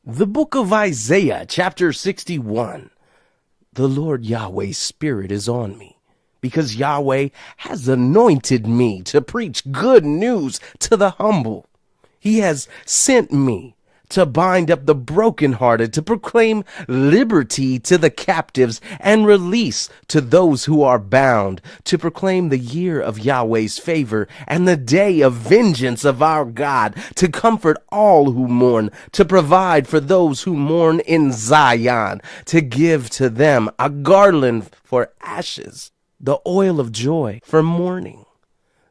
The book of Isaiah, chapter 61. The Lord Yahweh's Spirit is on me, because Yahweh has anointed me to preach good news to the humble. He has sent me to bind up the brokenhearted, to proclaim liberty to the captives and release to those who are bound, to proclaim the year of Yahweh's favor and the day of vengeance of our God, to comfort all who mourn, to provide for those who mourn in Zion, to give to them a garland for ashes, the oil of joy for mourning,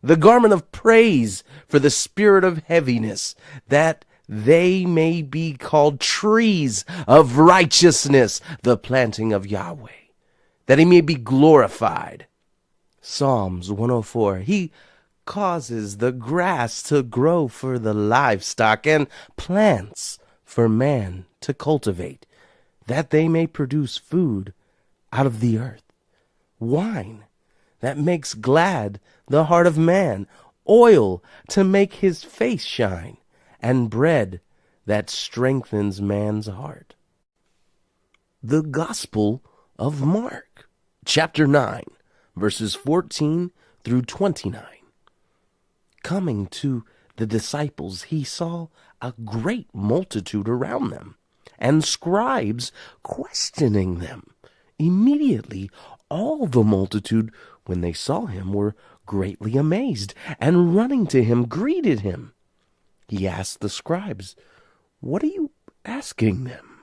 the garment of praise for the spirit of heaviness, that they may be called trees of righteousness, the planting of Yahweh, that he may be glorified. Psalms 104. He causes the grass to grow for the livestock and plants for man to cultivate, that they may produce food out of the earth, wine that makes glad the heart of man, oil to make his face shine, and bread that strengthens man's heart. The Gospel of Mark, chapter 9, verses 14 through 29. Coming to the disciples, he saw a great multitude around them, and scribes questioning them. Immediately, all the multitude, when they saw him, were greatly amazed, and running to him, greeted him. He asked the scribes, "What are you asking them?"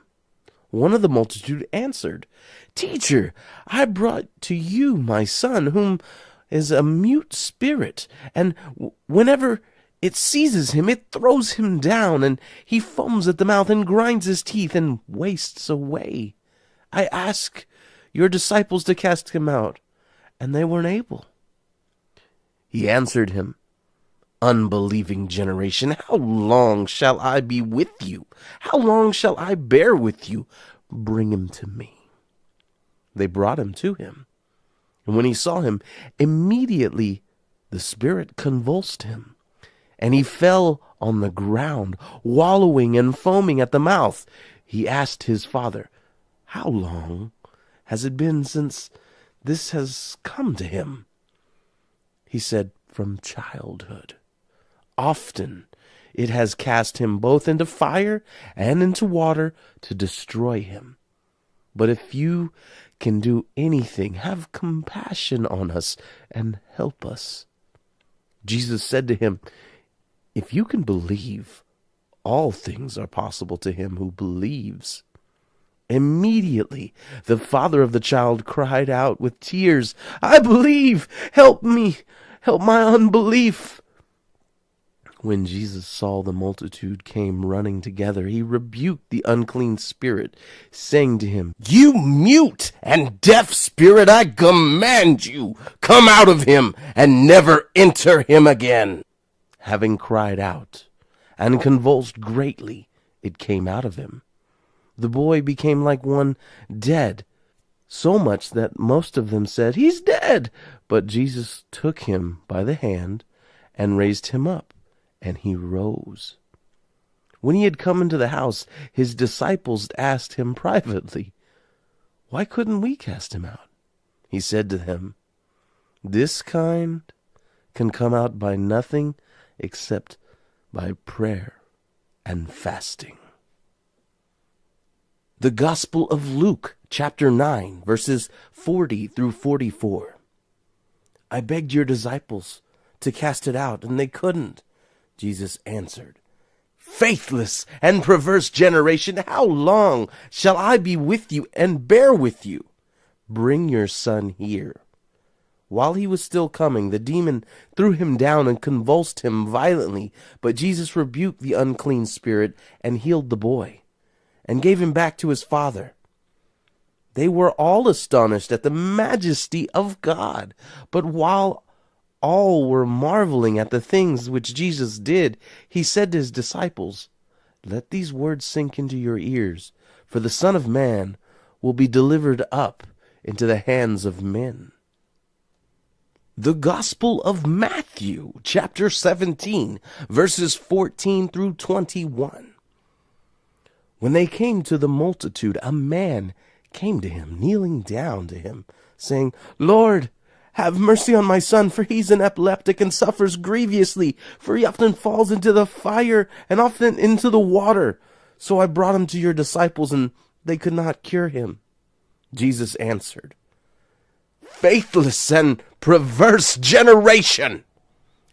One of the multitude answered, "Teacher, I brought to you my son, whom is a mute spirit, and whenever it seizes him, it throws him down, and he foams at the mouth and grinds his teeth and wastes away. I asked your disciples to cast him out, and they weren't able." He answered him, "Unbelieving generation, how long shall I be with you? How long shall I bear with you? Bring him to me." They brought him to him. And when he saw him, immediately the spirit convulsed him, and he fell on the ground, wallowing and foaming at the mouth. He asked his father, "How long has it been since this has come to him?" He said, "From childhood. Often it has cast him both into fire and into water to destroy him. But if you can do anything, have compassion on us and help us." Jesus said to him, "If you can believe, all things are possible to him who believes." Immediately the father of the child cried out with tears, "I believe! Help me! Help my unbelief!" When Jesus saw the multitude came running together, he rebuked the unclean spirit, saying to him, "You mute and deaf spirit, I command you, come out of him and never enter him again." Having cried out and convulsed greatly, it came out of him. The boy became like one dead, so much that most of them said, "He's dead." But Jesus took him by the hand and raised him up, and he rose. When he had come into the house, his disciples asked him privately, "Why couldn't we cast him out?" He said to them, "This kind can come out by nothing except by prayer and fasting." The Gospel of Luke, chapter 9, verses 40 through 44. I begged your disciples to cast it out, and they couldn't. Jesus answered, "Faithless and perverse generation, how long shall I be with you and bear with you? Bring your son here." While he was still coming, the demon threw him down and convulsed him violently, but Jesus rebuked the unclean spirit and healed the boy, and gave him back to his father. They were all astonished at the majesty of God. But while all were marveling at the things which Jesus did, he said to his disciples, "Let these words sink into your ears, for the Son of Man will be delivered up into the hands of men." The Gospel of Matthew, chapter 17, verses 14 through 21. When they came to the multitude, a man came to him, kneeling down to him, saying, Lord, have mercy on my son, for he's an epileptic and suffers grievously, for he often falls into the fire and often into the water. So I brought him to your disciples, and they could not cure him. Jesus answered, Faithless and perverse generation!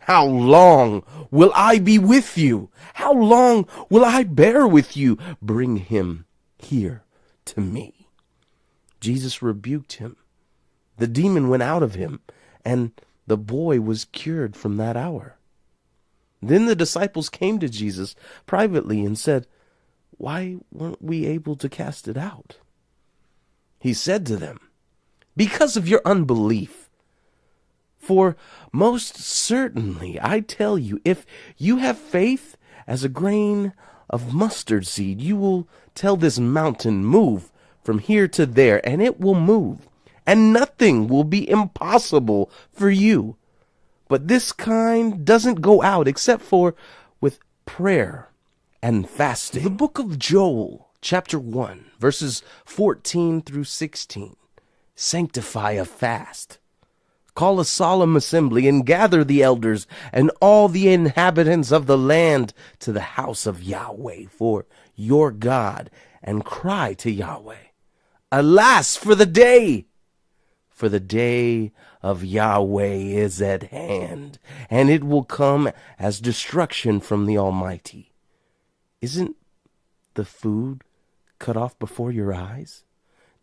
How long will I be with you? How long will I bear with you? Bring him here to me. Jesus rebuked him. The demon went out of him, and the boy was cured from that hour. Then the disciples came to Jesus privately and said, Why weren't we able to cast it out? He said to them, Because of your unbelief. For most certainly, I tell you, if you have faith as a grain of mustard seed, you will tell this mountain, Move from here to there, and it will move, and nothing will be impossible for you. But this kind doesn't go out except for with prayer and fasting. The book of Joel, chapter 1, verses 14 through 16. Sanctify a fast. Call a solemn assembly and gather the elders and all the inhabitants of the land to the house of Yahweh for your God, and cry to Yahweh. Alas for the day! For the day of Yahweh is at hand, and it will come as destruction from the Almighty. Isn't the food cut off before your eyes?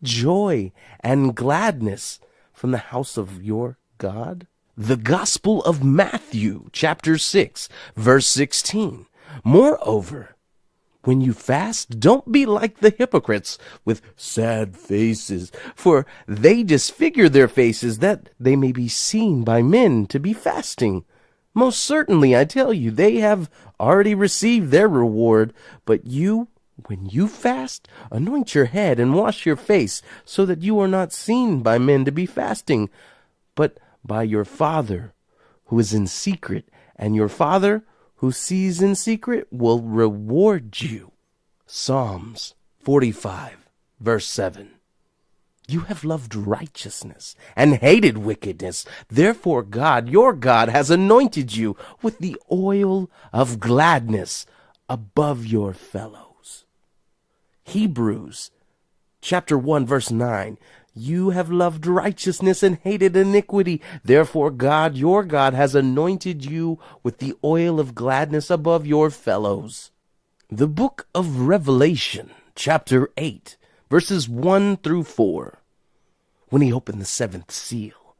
Joy and gladness from the house of your God? The Gospel of Matthew, chapter 6, verse 16. Moreover, when you fast, don't be like the hypocrites with sad faces, for they disfigure their faces that they may be seen by men to be fasting. Most certainly, I tell you, they have already received their reward. But you, when you fast, anoint your head and wash your face, so that you are not seen by men to be fasting, but by your Father who is in secret, and your Father who sees in secret will reward you. Psalms 45, verse 7. You have loved righteousness and hated wickedness. Therefore God, your God, has anointed you with the oil of gladness above your fellows. Hebrews chapter 1, verse 9. You have loved righteousness and hated iniquity. Therefore God, your God, has anointed you with the oil of gladness above your fellows. The book of Revelation, chapter 8, verses 1 through 4. When he opened the seventh seal,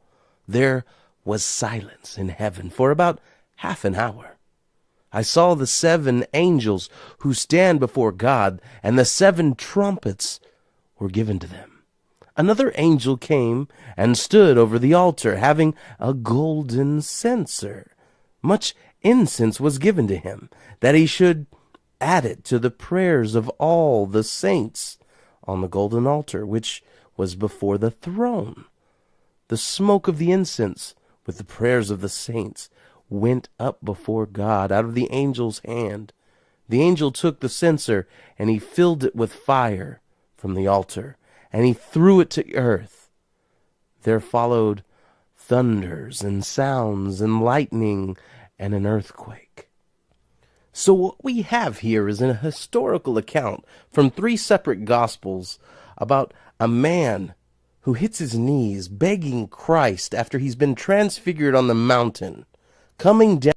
there was silence in heaven for about half an hour. I saw the 7 angels who stand before God, and the 7 trumpets were given to them. Another angel came and stood over the altar, having a golden censer. Much incense was given to him, that he should add it to the prayers of all the saints on the golden altar, which was before the throne. The smoke of the incense with the prayers of the saints went up before God out of the angel's hand. The angel took the censer, and he filled it with fire from the altar, and he threw it to earth. There followed thunders and sounds and lightning and an earthquake. So what we have here is a historical account from 3 separate Gospels about a man who hits his knees begging Christ after he's been transfigured on the mountain, coming down